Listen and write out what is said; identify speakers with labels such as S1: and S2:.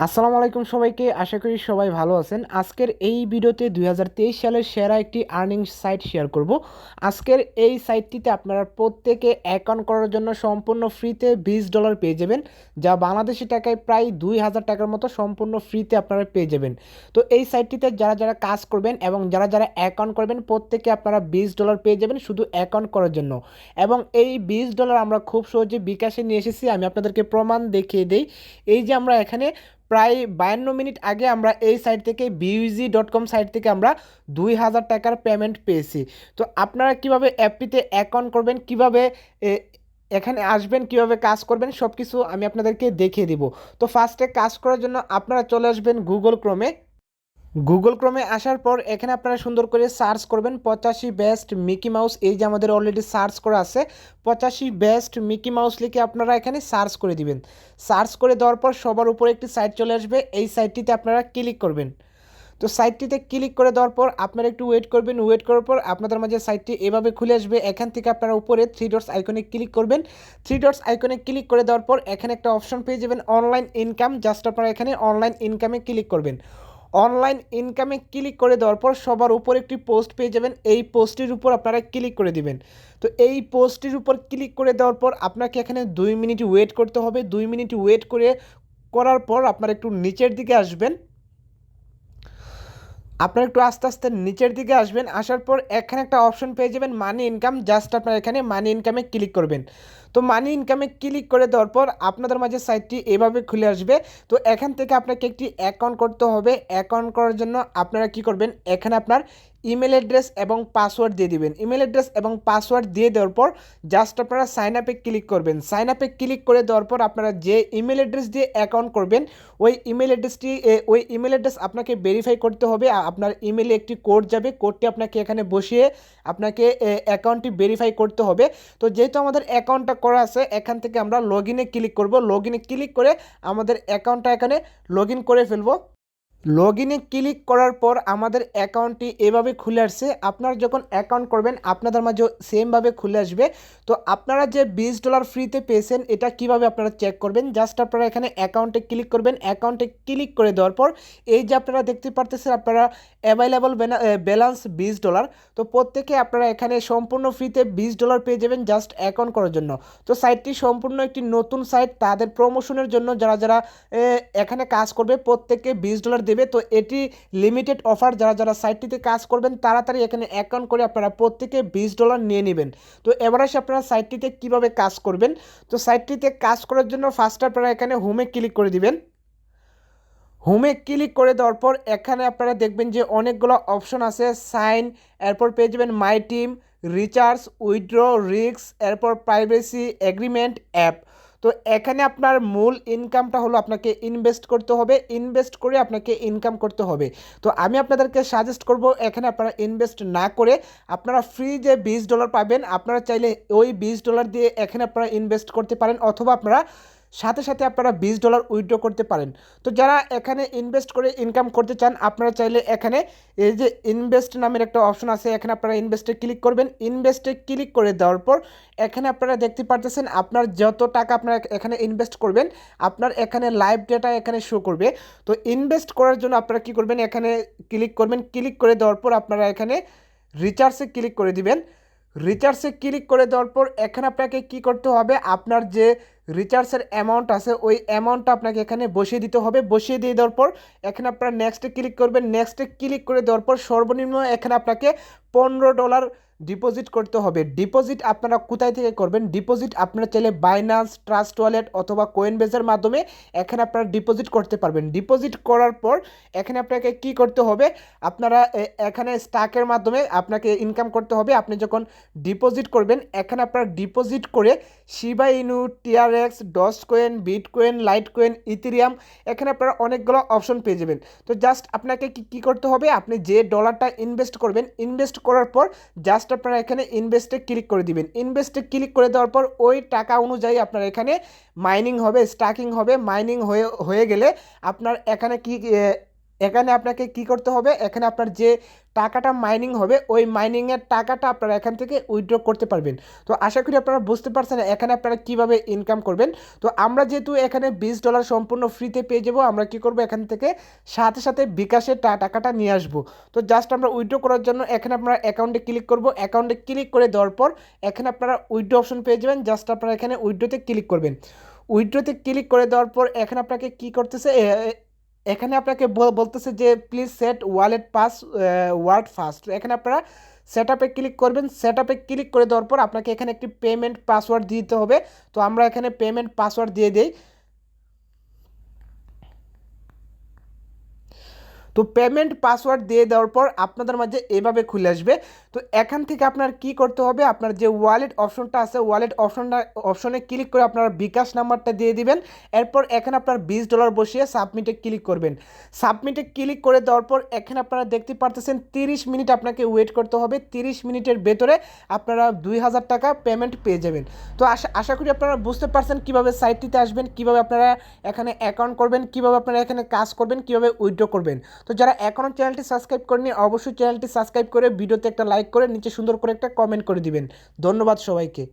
S1: আসসালামু আলাইকুম সবাইকে, আশা করি সবাই ভালো আছেন। আজকের এই ভিডিওতে 2023 সালের সেরা একটি আর্নিং সাইট শেয়ার করব। আজকের এই সাইটটিতে আপনারা প্রত্যেকে অ্যাকাউন্ট করার জন্য সম্পূর্ণ ফ্রিতে $20 পেয়ে যাবেন, যা বাংলাদেশি টাকায় প্রায় 2000 টাকার মতো সম্পূর্ণ ফ্রিতে আপনারা পেয়ে যাবেন। তো এই সাইটটিতে যারা যারা কাজ করবেন এবং যারা যারা অ্যাকাউন্ট করবেন প্রত্যেকে আপনারা $20 পেয়ে যাবেন শুধু অ্যাকাউন্ট করার জন্য। এবং এই $20 আমরা খুব সহজে বিকাশে নিয়ে এসেছি, আমি আপনাদেরকে প্রমাণ দেখিয়ে দিই। এই যে আমরা এখানে প্রায় 52 মিনিট আগে আমরা এই সাইট থেকে buz.com সাইট থেকে আমরা 2000 টাকার পেমেন্ট পেয়েছি। তো আপনারা কিভাবে অ্যাপটিতে অ্যাকাউন্ট করবেন, কিভাবে এখানে আসবেন, কিভাবে কাজ করবেন, সব কিছু আমি আপনাদেরকে দেখিয়ে দিব। তো ফার্স্টে কাজ করার জন্য আপনারা চলে আসবেন গুগল ক্রোমে আসার পর এখানে আপনারা সুন্দর করে সার্চ করবেন 85 বেস্ট মিকি মাউস। এই যে আমাদের অলরেডি সার্চ করা আছে 85 বেস্ট মিকি মাউস লিখে আপনারা এখানে সার্চ করে দিবেন। সার্চ করে দেওয়ার পর সবার উপরে একটি সাইট চলে আসবে, এই সাইটটিতে আপনারা ক্লিক করবেন। তো সাইটটিতে ক্লিক করে দেওয়ার পর আপনারা একটু ওয়েট করবেন। ওয়েট করার পর আপনাদের মাঝে সাইটটি এভাবে খুলে আসবে। এখান থেকে আপনারা উপরে 3 ডটস আইকনে ক্লিক করবেন। 3 ডটস আইকনে ক্লিক করে দেওয়ার পর এখানে একটা অপশন পেয়ে যাবেন অনলাইন ইনকাম। জাস্ট আপনারা এখানে অনলাইন ইনকামে ক্লিক করবেন। অনলাইন ইনকামে ক্লিক করে দেওয়ার পর সবার উপর একটি পোস্ট পেয়ে যাবেন, এই পোস্টের উপর আপনারা ক্লিক করে দিবেন। তো এই পোস্টের উপর ক্লিক করে দেওয়ার পর আপনাকে এখানে 2 মিনিট ওয়েট করতে হবে। 2 মিনিট ওয়েট করার পর আপনারা একটু নিচের দিকে আসবেন। আপনারা একটু আস্তে আস্তে নিচের দিকে আসবেন। আসার পর এখানে একটা অপশন পেয়ে যাবেন মানি ইনকাম। জাস্ট আপনারা এখানে মানি ইনকামে ক্লিক করবেন। তো মানি ইনকামে ক্লিক করে দেওয়ার পর আপনাদের মাঝে সাইটটি এভাবে খুলে আসবে। তো এখান থেকে আপনাকে একটি অ্যাকাউন্ট করতে হবে। অ্যাকাউন্ট করার জন্য আপনারা কি করবেন, এখানে আপনার ইমেল অ্যাড্রেস এবং পাসওয়ার্ড দিয়ে দিবেন। ইমেল অ্যাড্রেস এবং পাসওয়ার্ড দিয়ে দেওয়ার পর জাস্ট আপনারা সাইন আপে ক্লিক করবেন। সাইন আপে ক্লিক করে দেওয়ার পর আপনারা যে ইমেল অ্যাড্রেস দিয়ে অ্যাকাউন্ট করবেন ওই ইমেল অ্যাড্রেস আপনাকে ভেরিফাই করতে হবে। আপনার ইমেলে একটি কোড যাবে, কোডটি আপনাকে এখানে বসিয়ে আপনাকে অ্যাকাউন্টটি ভেরিফাই করতে হবে। তো যেহেতু আমাদের অ্যাকাউন্টটা করা আছে, এখান থেকে আমরা লগ ইনে ক্লিক করব। লগ ইনে ক্লিক করে আমাদের অ্যাকাউন্টটা এখানে লগ ইন করে ফেলবো। লগ ইনে ক্লিক করার পর আমাদের অ্যাকাউন্টটি এভাবে খুলে আসছে। আপনারা যখন অ্যাকাউন্ট করবেন আপনাদের মাঝে সেমভাবে খুলে আসবে। তো আপনারা যে $20 ফ্রিতে পেয়েছেন এটা কিভাবে আপনারা চেক করবেন, জাস্ট আপনারা এখানে অ্যাকাউন্টে ক্লিক করবেন। অ্যাকাউন্টে ক্লিক করে দেওয়ার পর এই যে আপনারা দেখতে পারতেছেন আপনারা অ্যাভেলেবল ব্যালেন্স $20। তো প্রত্যেকে আপনারা এখানে সম্পূর্ণ ফ্রিতে $20 পেয়ে যাবেন জাস্ট অ্যাকাউন্ট করার জন্য। তো সাইটটি সম্পূর্ণ একটি নতুন সাইট, তাদের প্রমোশনের জন্য যারা যারা এখানে কাজ করবে প্রত্যেককে $20 দেবে। তো এটি লিমিটেড অফার, যারা যারা সাইটটিতে কাজ করবেন তাড়াতাড়ি এখানে অ্যাকাউন্ট করে আপনারা প্রত্যেকে $20 নিয়ে নেবেন। তো এবার আসে আপনারা সাইটটিতে কিভাবে কাজ করবেন। তো সাইটটিতে কাজ করার জন্য ফার্স্ট আপনারা এখানে হোমে ক্লিক করে দিবেন। হোমে ক্লিক করে দেওয়ার পর এখানে আপনারা দেখবেন যে অনেকগুলো অপশন আছে। সাইন, এরপর পেয়ে যাবেন my team, recharge, withdraw, risk, এরপর প্রাইভেসি এগ্রিমেন্ট, অ্যাপ। তো এখানে আপনার মূল ইনকামটা হলো আপনাকে ইনভেস্ট করতে হবে, ইনভেস্ট করে আপনাকে ইনকাম করতে হবে। তো আমি আপনাদেরকে সাজেস্ট করব এখানে আপনারা ইনভেস্ট না করে আপনারা ফ্রি যে $20 পাবেন আপনারা চাইলে ওই $20 দিয়ে এখানে আপনারা ইনভেস্ট করতে পারেন, অথবা আপনারা সাথে সাথে আপনারা $20 উইথড্র করতে পারেন। তো যারা এখানে ইনভেস্ট করে ইনকাম করতে চান আপনারা চাইলে এখানে এই যে ইনভেস্ট নামের একটা অপশন আছে, এখানে আপনারা ইনভেস্টে ক্লিক করবেন। ইনভেস্টে ক্লিক করে দেওয়ার পর এখানে আপনারা দেখতে পারতেছেন আপনার যত টাকা আপনারা এখানে ইনভেস্ট করবেন আপনার এখানে লাইভ ডেটা এখানে শো করবে। তো ইনভেস্ট করার জন্য আপনারা কি করবেন, এখানে ক্লিক করবেন। ক্লিক করে দেওয়ার পর আপনারা এখানে রিচার্জে ক্লিক করে দিবেন। রিচার্জে ক্লিক করে দেওয়ার পর এখানে আপনাকে কি করতে হবে, আপনার যে রিচার্জের অ্যামাউন্ট আছে ওই অ্যামাউন্টটা আপনাকে এখানে বসিয়ে দিতে হবে। বসিয়ে দিয়ে দেওয়ার পর এখানে আপনারা নেক্সটে ক্লিক করবেন। নেক্সটে ক্লিক করে দেওয়ার পর সর্বনিম্ন এখানে আপনাকে $15 ডিপোজিট করতে হবে। ডিপোজিট আপনারা কোথায় থেকে করবেন, ডিপোজিট আপনারা চাইলে বাইন্যান্স, ট্রাস্ট ওয়ালেট অথবা কোয়েনবেজের মাধ্যমে এখানে আপনারা ডিপোজিট করতে পারবেন। ডিপোজিট করার পর এখানে আপনাকে কি করতে হবে, আপনারা এখানে স্টকের মাধ্যমে আপনাকে ইনকাম করতে হবে। আপনি যখন ডিপোজিট করবেন এখানে আপনারা ডিপোজিট করে Shiba Inu, TRX, Dogecoin, Bitcoin, Litecoin, Ethereum, এখানে আপনারা অনেকগুলো অপশন পেয়ে যাবেন। তো জাস্ট আপনাকে কি করতে হবে, আপনি যে ডলারটা ইনভেস্ট করবেন ইনভেস্ট করার পর জাস্ট আপনারা এখানে ইনভেস্টে ক্লিক করে দিবেন। ইনভেস্টে ক্লিক করে দেওয়ার পর ওই টাকা অনুযায়ী আপনার এখানে মাইনিং হবে, স্টাকিং হবে। মাইনিং হয়ে গেলে আপনার এখানে কি এখানে আপনাকে কি করতে হবে, এখানে আপনার যে টাকাটা মাইনিং হবে ওই মাইনিংয়ের টাকাটা আপনারা এখান থেকে উইথড্র করতে পারবেন। তো আশা করি আপনারা বুঝতে পারছেন এখানে আপনারা কিভাবে ইনকাম করবেন। তো আমরা যেহেতু এখানে $20 সম্পূর্ণ ফ্রিতে পেয়ে যাবো, আমরা কি করব এখান থেকে সাথে সাথে বিকাশের টাকাটা নিয়ে আসবো। তো জাস্ট আমরা উইথড্র করার জন্য এখানে আপনারা অ্যাকাউন্টে ক্লিক করব, অ্যাকাউন্টে ক্লিক করে দেওয়ার পর এখানে আপনারা উইথড্র অপশন পেয়ে যাবেন। জাস্ট আপনারা এখানে উইথড্রোতে ক্লিক করবেন। উইথড্রোতে ক্লিক করে দেওয়ার পর এখানে আপনাকে কি করতেছে, এখানে আপনাকে বলতেছে যে please set wallet password first. এখানে আপনারা সেট আপে ক্লিক করবেন। সেট আপে ক্লিক করে দেওয়ার পর আপনাকে এখানে একটি পেমেন্ট পাসওয়ার্ড দিতে হবে। তো আমরা এখানে পেমেন্ট পাসওয়ার্ড দিয়ে দিই। তো পেমেন্ট পাসওয়ার্ড দিয়ে দেওয়ার পর আপনাদের মাঝে এভাবে খুলে আসবে। তো এখান থেকে আপনার কি করতে হবে, আপনার যে ওয়ালেট অপশনটা আছে ওয়ালেট অপশনে ক্লিক করে আপনার বিকাশ নাম্বারটা দিয়ে দিবেন। এরপর এখানে আপনার $20 বসিয়ে সাবমিটে ক্লিক করবেন। সাবমিটে ক্লিক করে দেওয়ার পর এখানে আপনারা দেখতে পারতেছেন 30 মিনিট আপনাকে ওয়েট করতে হবে। 30 মিনিটের ভেতরে আপনারা 2000 টাকা পেমেন্ট পেয়ে যাবেন। তো আশা করি আপনারা বুঝতে পারছেন কীভাবে সাইটটিতে আসবেন, কীভাবে আপনারা এখানে অ্যাকাউন্ট করবেন, কীভাবে আপনারা এখানে কাজ করবেন, কীভাবে উইথড্র করবেন। তো যারা এখনও চ্যানেলটি সাবস্ক্রাইব করেনি অবশ্যই চ্যানেলটি সাবস্ক্রাইব করে ভিডিওতে একটা লাইক করে নিচে সুন্দর করে একটা কমেন্ট করে দিবেন। ধন্যবাদ সবাইকে।